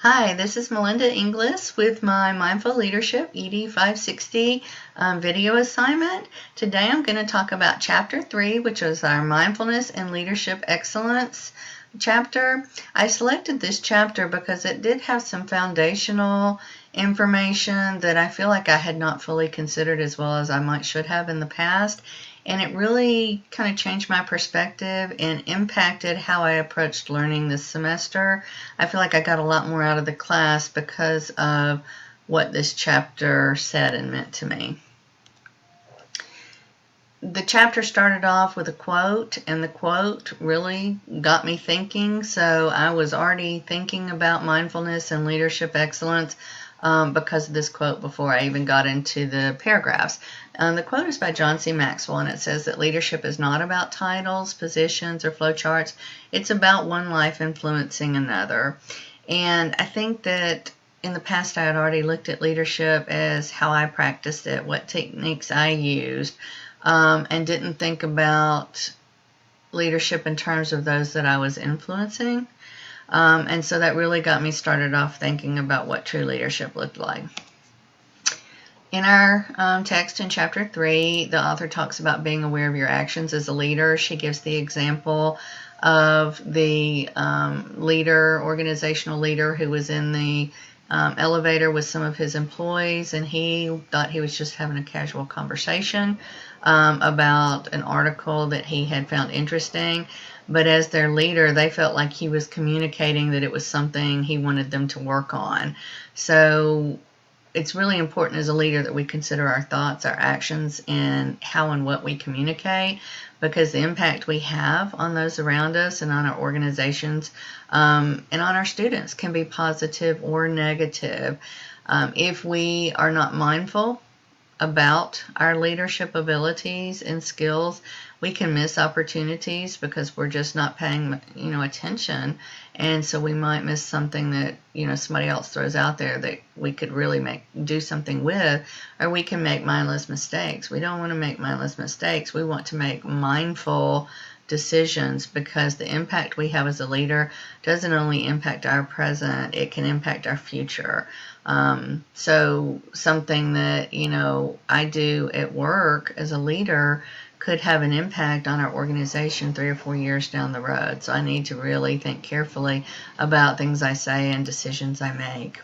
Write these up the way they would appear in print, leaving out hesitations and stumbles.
Hi, this is Melinda Inglis with my Mindful Leadership ED 560 video assignment. Today I'm going to talk about Chapter 3, which is our Mindfulness and Leadership Excellence chapter. I selected this chapter because it did have some foundational information that I feel like I had not fully considered as well as I should have in the past. And it really kind of changed my perspective and impacted how I approached learning this semester. I feel like I got a lot more out of the class because of what this chapter said and meant to me. The chapter started off with a quote, and the quote really got me thinking. So I was already thinking about mindfulness and leadership excellence because of this quote before I even got into the paragraphs. The quote is by John C. Maxwell, and it says that leadership is not about titles, positions, or flowcharts. It's about one life influencing another. And I think that in the past I had already looked at leadership as how I practiced it, what techniques I used, and didn't think about leadership in terms of those that I was influencing. And so that really got me started off thinking about what true leadership looked like. In our text in Chapter 3, the author talks about being aware of your actions as a leader. She gives the example of the organizational leader who was in the elevator with some of his employees, and he thought he was just having a casual conversation about an article that he had found interesting. But as their leader, they felt like he was communicating that it was something he wanted them to work on. So it's really important as a leader that we consider our thoughts, our actions, and how and what we communicate, because the impact we have on those around us and on our organizations and on our students can be positive or negative. If we are not mindful about our leadership abilities and skills, we can miss opportunities because we're just not paying attention, and so we might miss something that somebody else throws out there that we could really do something with, or we can make mindless mistakes. We don't want to make mindless mistakes. We want to make mindful decisions, because the impact we have as a leader doesn't only impact our present, it can impact our future. So something that I do at work as a leader could have an impact on our organization 3 or 4 years down the road. So I need to really think carefully about things I say and decisions I make.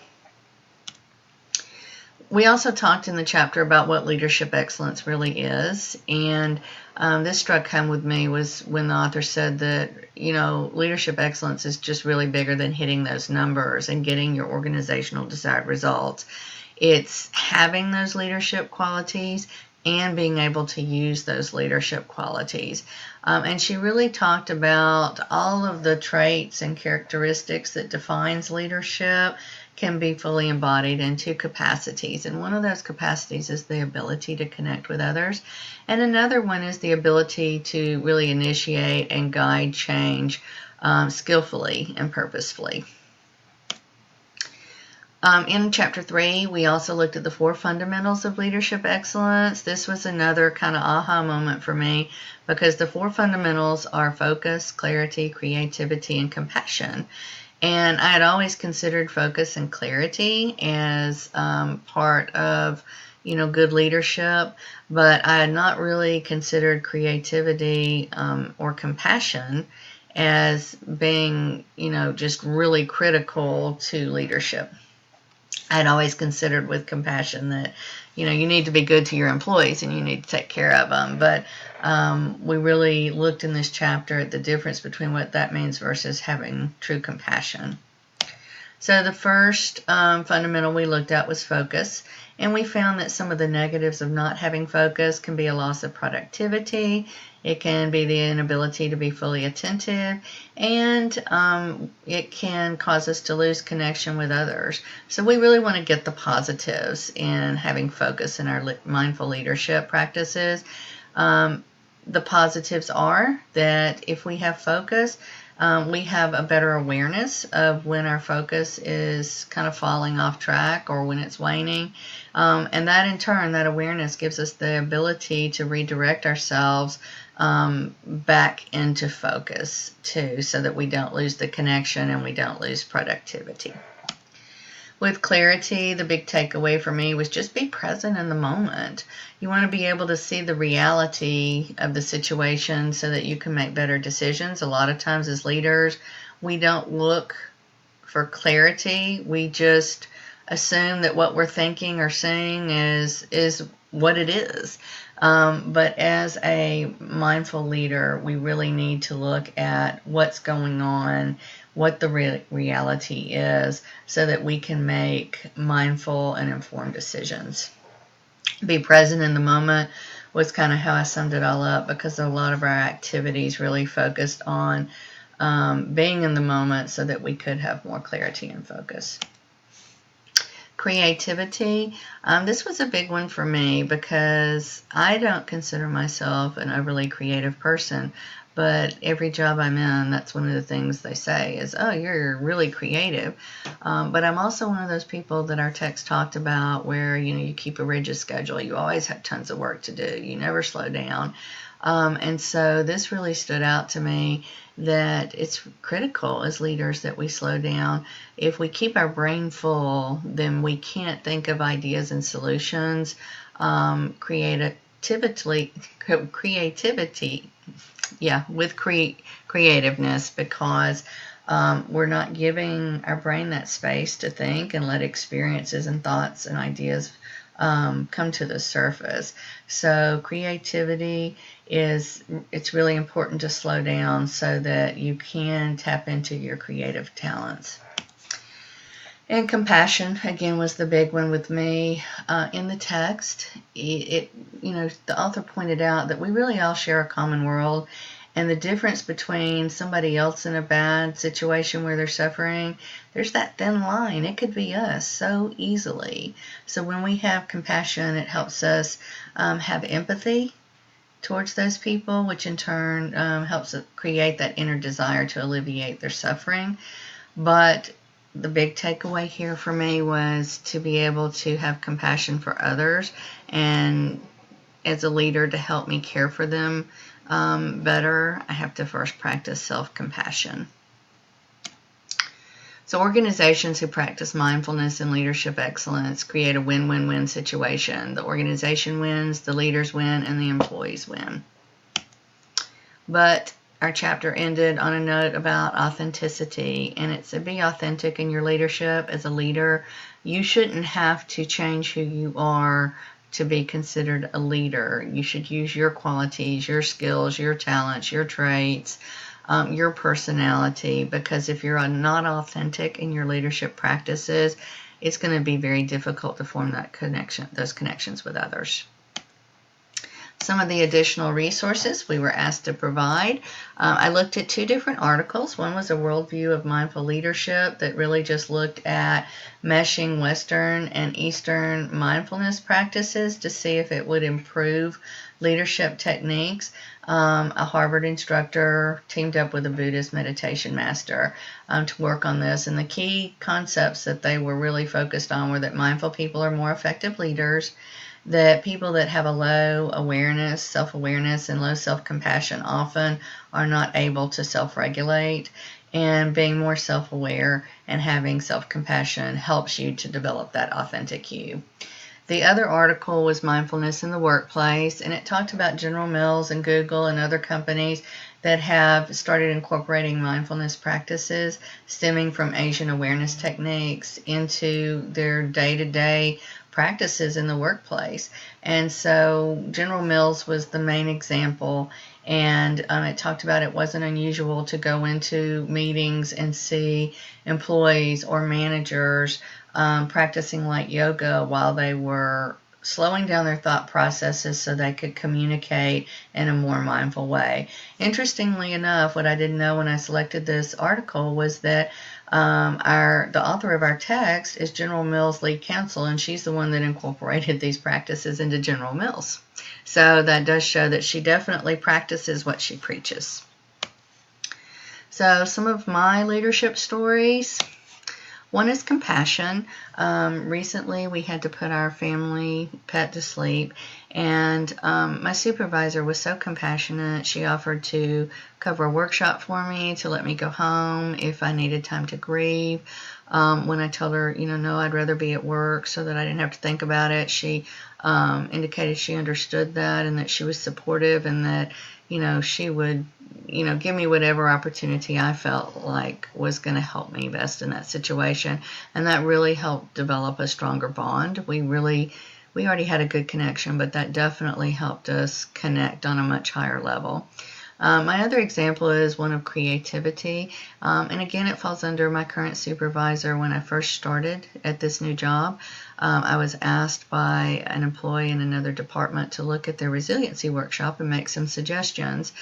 We also talked in the chapter about what leadership excellence really is, and this struck home with me was when the author said that leadership excellence is just really bigger than hitting those numbers and getting your organizational desired results. It's having those leadership qualities and being able to use those leadership qualities. And she really talked about all of the traits and characteristics that defines leadership can be fully embodied in 2 capacities. And one of those capacities is the ability to connect with others. And another one is the ability to really initiate and guide change skillfully and purposefully. In Chapter 3, we also looked at the 4 fundamentals of leadership excellence. This was another kind of aha moment for me, because the 4 fundamentals are focus, clarity, creativity, and compassion. And I had always considered focus and clarity as part of good leadership, but I had not really considered creativity or compassion as being just really critical to leadership. I'd always considered with compassion that, you need to be good to your employees and you need to take care of them. But we really looked in this chapter at the difference between what that means versus having true compassion. So the first fundamental we looked at was focus, and we found that some of the negatives of not having focus can be a loss of productivity. It can be the inability to be fully attentive, and it can cause us to lose connection with others. So we really want to get the positives in having focus in our mindful leadership practices. The positives are that if we have focus, we have a better awareness of when our focus is kind of falling off track or when it's waning. And that in turn, that awareness gives us the ability to redirect ourselves back into focus too, so that we don't lose the connection and we don't lose productivity. With clarity, the big takeaway for me was just be present in the moment. You want to be able to see the reality of the situation so that you can make better decisions. A lot of times as leaders, we don't look for clarity. We just assume that what we're thinking or saying is what it is. But as a mindful leader, we really need to look at what's going on, what the reality is, so that we can make mindful and informed decisions. Be present in the moment was kind of how I summed it all up, because a lot of our activities really focused on being in the moment so that we could have more clarity and focus. Creativity. This was a big one for me because I don't consider myself an overly creative person, but every job I'm in, that's one of the things they say is, oh, you're really creative. But I'm also one of those people that our text talked about where, you keep a rigid schedule. You always have tons of work to do. You never slow down. And so this really stood out to me, that it's critical as leaders that we slow down. If we keep our brain full, then we can't think of ideas and solutions. Creativity, with creativeness, because we're not giving our brain that space to think and let experiences and thoughts and ideas come to the surface. So creativity it's really important to slow down so that you can tap into your creative talents. And compassion, again, was the big one with me. In the text, the author pointed out that we really all share a common world, and the difference between somebody else in a bad situation where they're suffering, there's that thin line. It could be us so easily. So when we have compassion, it helps us have empathy towards those people, which in turn helps create that inner desire to alleviate their suffering. But the big takeaway here for me was to be able to have compassion for others, and as a leader, to help me care for them better, I have to first practice self-compassion. So organizations who practice mindfulness and leadership excellence create a win-win-win situation. The organization wins, the leaders win, and the employees win. But our chapter ended on a note about authenticity, and it said be authentic in your leadership. As a leader, you shouldn't have to change who you are to be considered a leader. You should use your qualities, your skills, your talents, your traits, your personality, because if you're not authentic in your leadership practices, it's going to be very difficult to form those connections with others. Some of the additional resources we were asked to provide. I looked at 2 different articles. One was a worldview of mindful leadership that really just looked at meshing Western and Eastern mindfulness practices to see if it would improve leadership techniques. A Harvard instructor teamed up with a Buddhist meditation master to work on this. And the key concepts that they were really focused on were that mindful people are more effective leaders, that people that have a low awareness, self-awareness, and low self-compassion often are not able to self-regulate, and being more self-aware and having self-compassion helps you to develop that authentic you. The other article was mindfulness in the workplace, and it talked about General Mills and Google and other companies that have started incorporating mindfulness practices stemming from Asian awareness techniques into their day-to-day practices in the workplace. And so General Mills was the main example, and it talked about it wasn't unusual to go into meetings and see employees or managers practicing light yoga while they were slowing down their thought processes so they could communicate in a more mindful way. Interestingly enough, what I didn't know when I selected this article was that the author of our text is General Mills' lead counsel, and she's the one that incorporated these practices into General Mills. So that does show that she definitely practices what she preaches. So some of my leadership stories. One is compassion. Recently, we had to put our family pet to sleep, and my supervisor was so compassionate. She offered to cover a workshop for me, to let me go home if I needed time to grieve. When I told her, no, I'd rather be at work so that I didn't have to think about it, she indicated she understood that and that she was supportive and that, she would, give me whatever opportunity I felt like was going to help me best in that situation. And that really helped develop a stronger bond. We already had a good connection, but that definitely helped us connect on a much higher level. My other example is one of creativity, and again, it falls under my current supervisor. When I first started at this new job, I was asked by an employee in another department to look at their resiliency workshop and make some suggestions.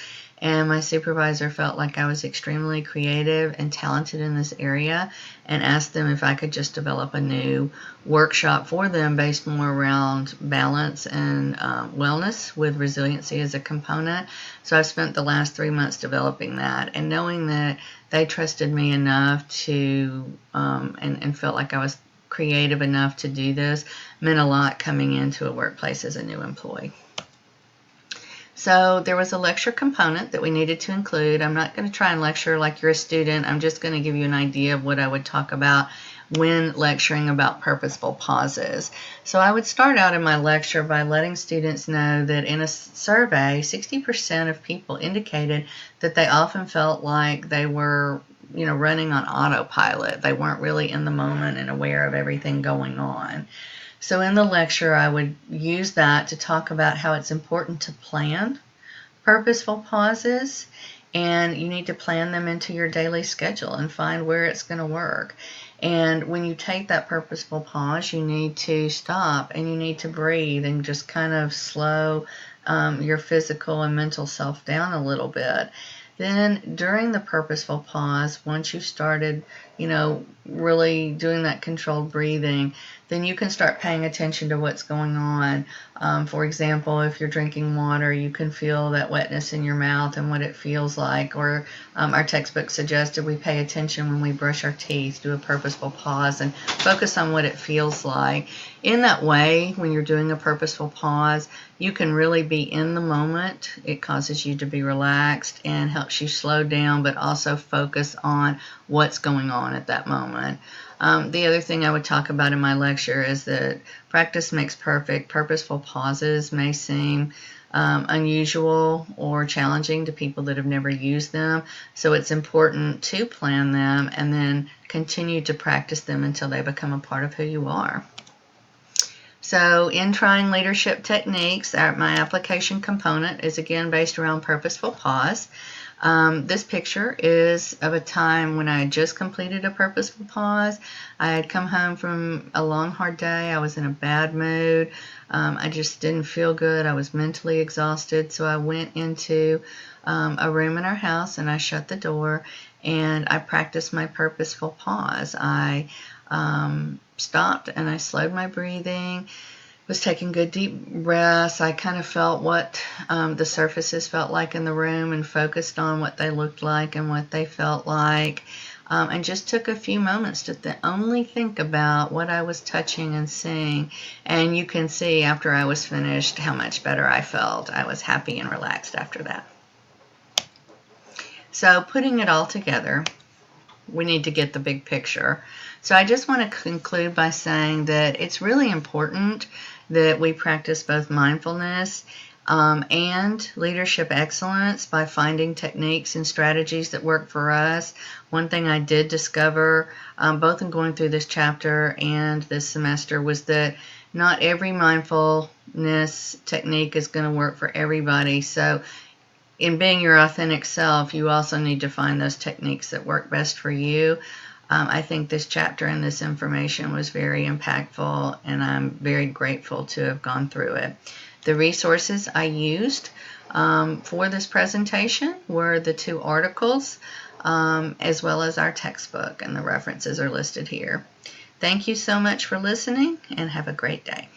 And my supervisor felt like I was extremely creative and talented in this area and asked them if I could just develop a new workshop for them based more around balance and wellness with resiliency as a component. So I've spent the last 3 months developing that, and knowing that they trusted me enough to and felt like I was creative enough to do this meant a lot coming into a workplace as a new employee. So there was a lecture component that we needed to include. I'm not going to try and lecture like you're a student. I'm just going to give you an idea of what I would talk about when lecturing about purposeful pauses. So I would start out in my lecture by letting students know that in a survey, 60% of people indicated that they often felt like they were, running on autopilot. They weren't really in the moment and aware of everything going on. So in the lecture, I would use that to talk about how it's important to plan purposeful pauses, and you need to plan them into your daily schedule and find where it's going to work. And when you take that purposeful pause, you need to stop and you need to breathe and just kind of slow your physical and mental self down a little bit. Then during the purposeful pause, once you've started, really doing that controlled breathing, then you can start paying attention to what's going on. For example, if you're drinking water, you can feel that wetness in your mouth and what it feels like. Or our textbook suggested we pay attention when we brush our teeth, do a purposeful pause and focus on what it feels like. In that way, when you're doing a purposeful pause, you can really be in the moment. It causes you to be relaxed and helps you slow down, but also focus on what's going on at that moment. The other thing I would talk about in my lecture is that practice makes perfect. Purposeful pauses may seem unusual or challenging to people that have never used them. So it's important to plan them and then continue to practice them until they become a part of who you are. So in trying leadership techniques, my application component is again based around purposeful pause. This picture is of a time when I had just completed a purposeful pause. I had come home from a long, hard day. I was in a bad mood. I just didn't feel good. I was mentally exhausted. So I went into a room in our house and I shut the door and I practiced my purposeful pause. I stopped and I slowed my breathing, was taking good deep breaths. I kind of felt what the surfaces felt like in the room and focused on what they looked like and what they felt like, and just took a few moments to only think about what I was touching and seeing. And you can see after I was finished how much better I felt. I was happy and relaxed after that. So putting it all together, we need to get the big picture. So I just want to conclude by saying that it's really important that we practice both mindfulness and leadership excellence by finding techniques and strategies that work for us. One thing I did discover, both in going through this chapter and this semester, was that not every mindfulness technique is going to work for everybody. So in being your authentic self, you also need to find those techniques that work best for you. I think this chapter and this information was very impactful, and I'm very grateful to have gone through it. The resources I used for this presentation were the 2 articles, as well as our textbook, and the references are listed here. Thank you so much for listening, and have a great day.